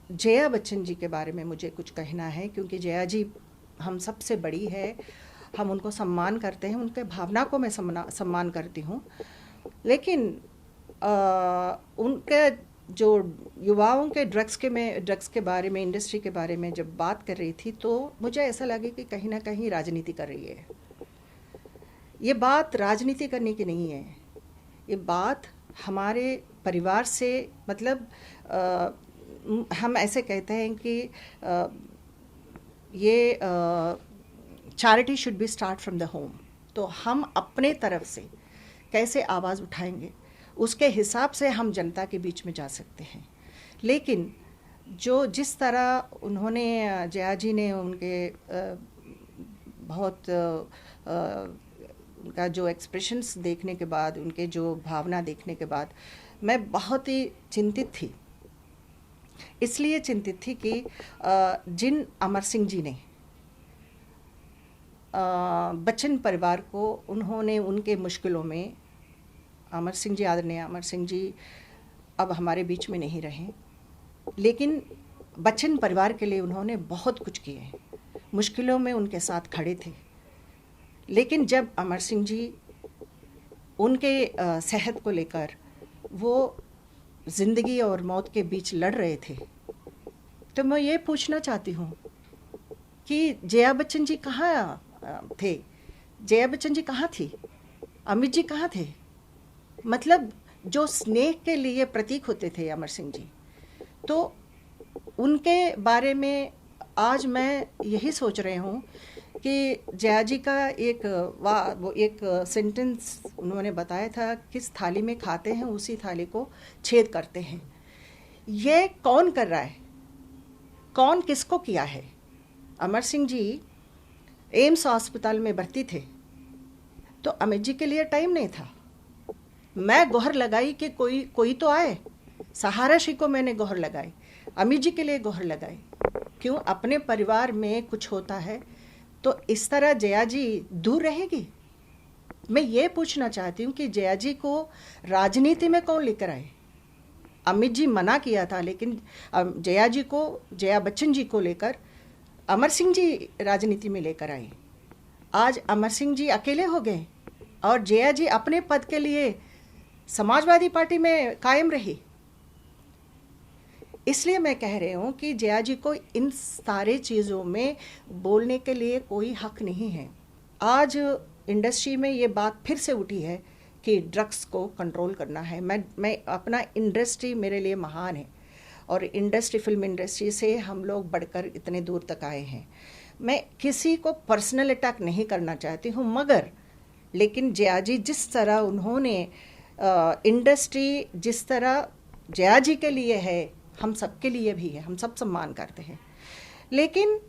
जया बच्चन जी के बारे में मुझे कुछ कहना है, क्योंकि जया जी हम सबसे बड़ी है, हम उनको सम्मान करते हैं, उनके भावना को मैं सम्मान करती हूँ। लेकिन उनके जो युवाओं के ड्रग्स के बारे में, इंडस्ट्री के बारे में जब बात कर रही थी, तो मुझे ऐसा लगे कि कहीं ना कहीं राजनीति कर रही है। ये बात राजनीति करने की नहीं है, ये बात हमारे परिवार से, मतलब हम ऐसे कहते हैं कि ये charity should be start from the home. तो हम अपने तरफ से कैसे आवाज़ उठाएंगे, उसके हिसाब से हम जनता के बीच में जा सकते हैं। लेकिन जिस तरह उन्होंने, जया जी ने उनके बहुत उनका जो एक्सप्रेशंस देखने के बाद, उनके जो भावना देखने के बाद मैं बहुत ही चिंतित थी। इसलिए चिंतित थी कि जिन अमर सिंह जी ने बच्चन परिवार को, उन्होंने उनके मुश्किलों में, अमर सिंह जी, आदरणीय अमर सिंह जी अब हमारे बीच में नहीं रहे, लेकिन बच्चन परिवार के लिए उन्होंने बहुत कुछ किए, मुश्किलों में उनके साथ खड़े थे। लेकिन जब अमर सिंह जी उनके सेहत को लेकर वो ज़िंदगी और मौत के बीच लड़ रहे थे, तो मैं ये पूछना चाहती हूँ कि जया बच्चन जी कहाँ थे? जया बच्चन जी कहाँ थी? अमित जी कहाँ थे? मतलब जो स्नेह के लिए प्रतीक होते थे अमर सिंह जी, तो उनके बारे में आज मैं यही सोच रही हूँ कि जया जी का एक सेंटेंस उन्होंने बताया था, किस थाली में खाते हैं उसी थाली को छेद करते हैं। ये कौन कर रहा है? कौन किसको किया है? अमर सिंह जी एम्स अस्पताल में भर्ती थे, तो अमित जी के लिए टाइम नहीं था। मैं गुहार लगाई कि कोई तो आए। सहारा श्री को मैंने गुहार लगाई, अमित जी के लिए गुहार लगाई। क्यों? अपने परिवार में कुछ होता है तो इस तरह जया जी दूर रहेगी? मैं ये पूछना चाहती हूँ कि जया जी को राजनीति में कौन लेकर आए? अमित जी मना किया था, लेकिन जया जी को, जया बच्चन जी को लेकर अमर सिंह जी राजनीति में लेकर आए। आज अमर सिंह जी अकेले हो गए और जया जी अपने पद के लिए समाजवादी पार्टी में कायम रही। इसलिए मैं कह रही हूँ कि जया जी को इन सारे चीज़ों में बोलने के लिए कोई हक नहीं है। आज इंडस्ट्री में ये बात फिर से उठी है कि ड्रग्स को कंट्रोल करना है। मैं अपना इंडस्ट्री मेरे लिए महान है, और इंडस्ट्री, फिल्म इंडस्ट्री से हम लोग बढ़कर इतने दूर तक आए हैं। मैं किसी को पर्सनल अटैक नहीं करना चाहती हूँ, मगर लेकिन जया जी जिस तरह उन्होंने इंडस्ट्री, जिस तरह जया जी के लिए है, हम सबके लिए भी है, हम सब सम्मान करते हैं। लेकिन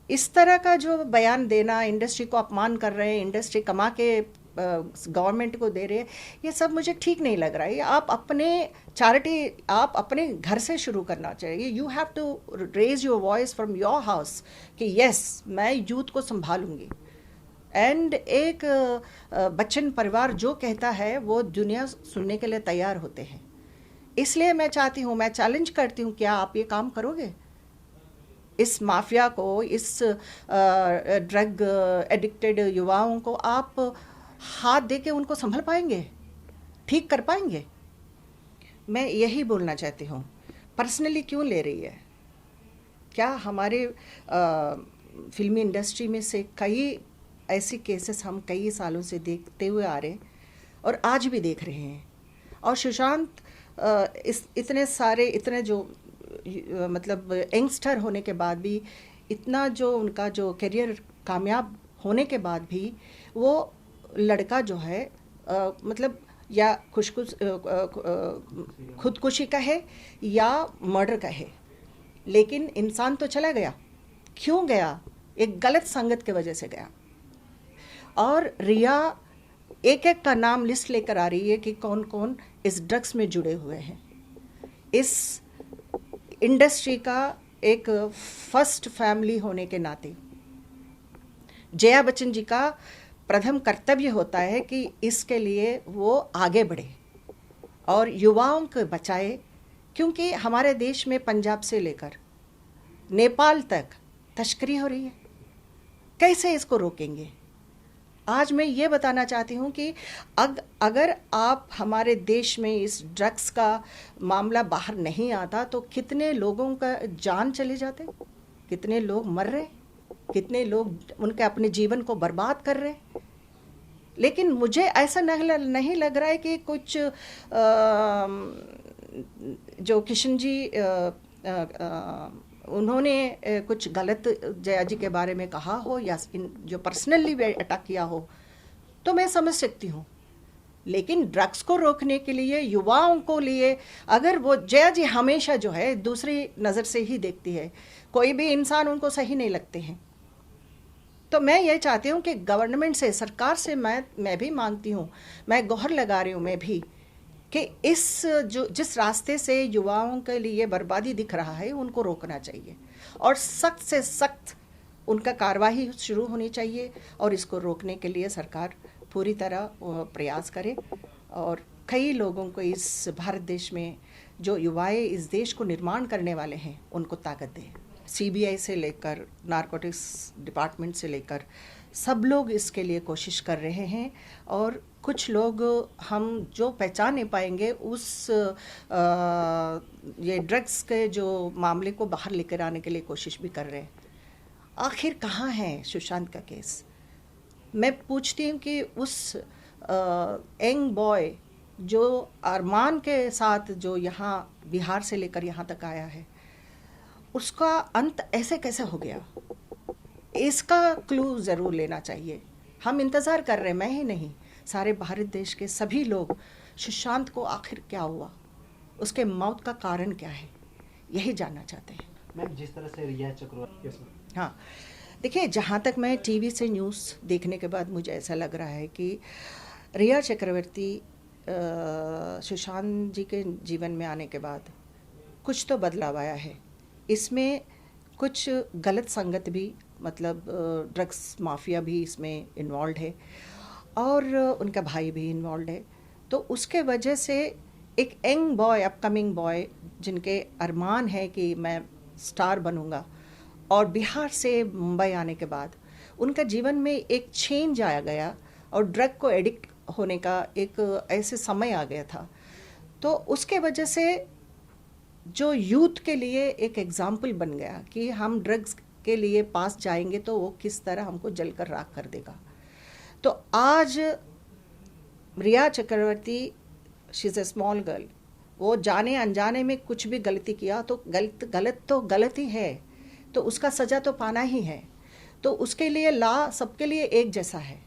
इस तरह का जो बयान देना, इंडस्ट्री को अपमान कर रहे हैं, इंडस्ट्री कमा के गवर्नमेंट को दे रहे हैं, ये सब मुझे ठीक नहीं लग रहा है। आप अपने चैरिटी, आप अपने घर से शुरू करना चाहिए। You have to raise your voice from your house कि यस, मैं यूथ को संभालूंगी। एंड एक बच्चन परिवार जो कहता है वो दुनिया सुनने के लिए तैयार होते हैं। इसलिए मैं चाहती हूँ, मैं चैलेंज करती हूँ, क्या आप ये काम करोगे? इस माफिया को, इस ड्रग एडिक्टेड युवाओं को आप हाथ दे के उनको संभल पाएंगे, ठीक कर पाएंगे? मैं यही बोलना चाहती हूँ। पर्सनली क्यों ले रही है? क्या हमारे फिल्मी इंडस्ट्री में से कई ऐसे केसेस हम कई सालों से देखते हुए आ रहे हैं और आज भी देख रहे हैं। और सुशांत इतने सारे, इतने जो मतलब यंगस्टर होने के बाद भी, इतना जो उनका जो करियर कामयाब होने के बाद भी, वो लड़का जो है मतलब या खुदकुशी का है या मर्डर का है, लेकिन इंसान तो चला गया। क्यों गया? एक गलत संगत की वजह से गया। और रिया एक एक का नाम लिस्ट लेकर आ रही है कि कौन कौन इस ड्रग्स में जुड़े हुए हैं। इस इंडस्ट्री का एक फर्स्ट फैमिली होने के नाते जया बच्चन जी का प्रथम कर्तव्य होता है कि इसके लिए वो आगे बढ़े और युवाओं को बचाए, क्योंकि हमारे देश में पंजाब से लेकर नेपाल तक तस्करी हो रही है। कैसे इसको रोकेंगे? आज मैं ये बताना चाहती हूँ कि अगर आप हमारे देश में इस ड्रग्स का मामला बाहर नहीं आता तो कितने लोगों का जान चले जाते, कितने लोग मर रहे, कितने लोग उनके अपने जीवन को बर्बाद कर रहे। लेकिन मुझे ऐसा नहीं लग रहा है कि कुछ जो किशन जी उन्होंने कुछ गलत जया जी के बारे में कहा हो या जो पर्सनली अटैक किया हो तो मैं समझ सकती हूँ। लेकिन ड्रग्स को रोकने के लिए युवाओं को लिए अगर वो जया जी हमेशा जो है दूसरी नज़र से ही देखती है, कोई भी इंसान उनको सही नहीं लगते हैं। तो मैं ये चाहती हूँ कि गवर्नमेंट से, सरकार से मैं भी मांगती हूँ, मैं गुहार लगा रही हूँ मैं भी, कि जिस रास्ते से युवाओं के लिए बर्बादी दिख रहा है उनको रोकना चाहिए और सख्त से सख्त उनका कार्रवाई शुरू होनी चाहिए और इसको रोकने के लिए सरकार पूरी तरह प्रयास करे और कई लोगों को इस भारत देश में जो युवाएं इस देश को निर्माण करने वाले हैं उनको ताकत दे। सीबीआई से लेकर नारकोटिक्स डिपार्टमेंट से लेकर सब लोग इसके लिए कोशिश कर रहे हैं और कुछ लोग हम जो पहचान नहीं पाएंगे उस ये ड्रग्स के जो मामले को बाहर लेकर आने के लिए कोशिश भी कर रहे हैं। आखिर कहाँ है सुशांत का केस? मैं पूछती हूँ कि उस यंग बॉय जो अरमान के साथ जो यहाँ बिहार से लेकर यहाँ तक आया है, उसका अंत ऐसे कैसे हो गया? इसका क्लू ज़रूर लेना चाहिए। हम इंतज़ार कर रहे हैं, मैं ही नहीं, सारे भारत देश के सभी लोग, सुशांत को आखिर क्या हुआ, उसके मौत का कारण क्या है, यही जानना चाहते हैं। मैम, जिस तरह से रिया चक्रवर्ती, हाँ देखिए, जहाँ तक मैं टीवी से न्यूज़ देखने के बाद मुझे ऐसा लग रहा है कि रिया चक्रवर्ती सुशांत जी के जीवन में आने के बाद कुछ तो बदलाव आया है। इसमें कुछ गलत संगत भी, मतलब ड्रग्स माफिया भी इसमें इन्वॉल्व है और उनका भाई भी इन्वॉल्व है। तो उसके वजह से एक यंग बॉय, अपकमिंग बॉय, जिनके अरमान है कि मैं स्टार बनूंगा, और बिहार से मुंबई आने के बाद उनका जीवन में एक चेंज आया गया और ड्रग को एडिक्ट होने का एक ऐसे समय आ गया था। तो उसके वजह से जो यूथ के लिए एक एग्जाम्पल बन गया कि हम ड्रग्स के लिए पास जाएंगे तो वो किस तरह हमको जलकर राख कर देगा। तो आज Riya Chakraborty, she is a small girl, वो जाने अनजाने में कुछ भी गलती किया तो गलत तो गलत ही है, तो उसका सज़ा तो पाना ही है। तो उसके लिए लॉ सबके लिए एक जैसा है।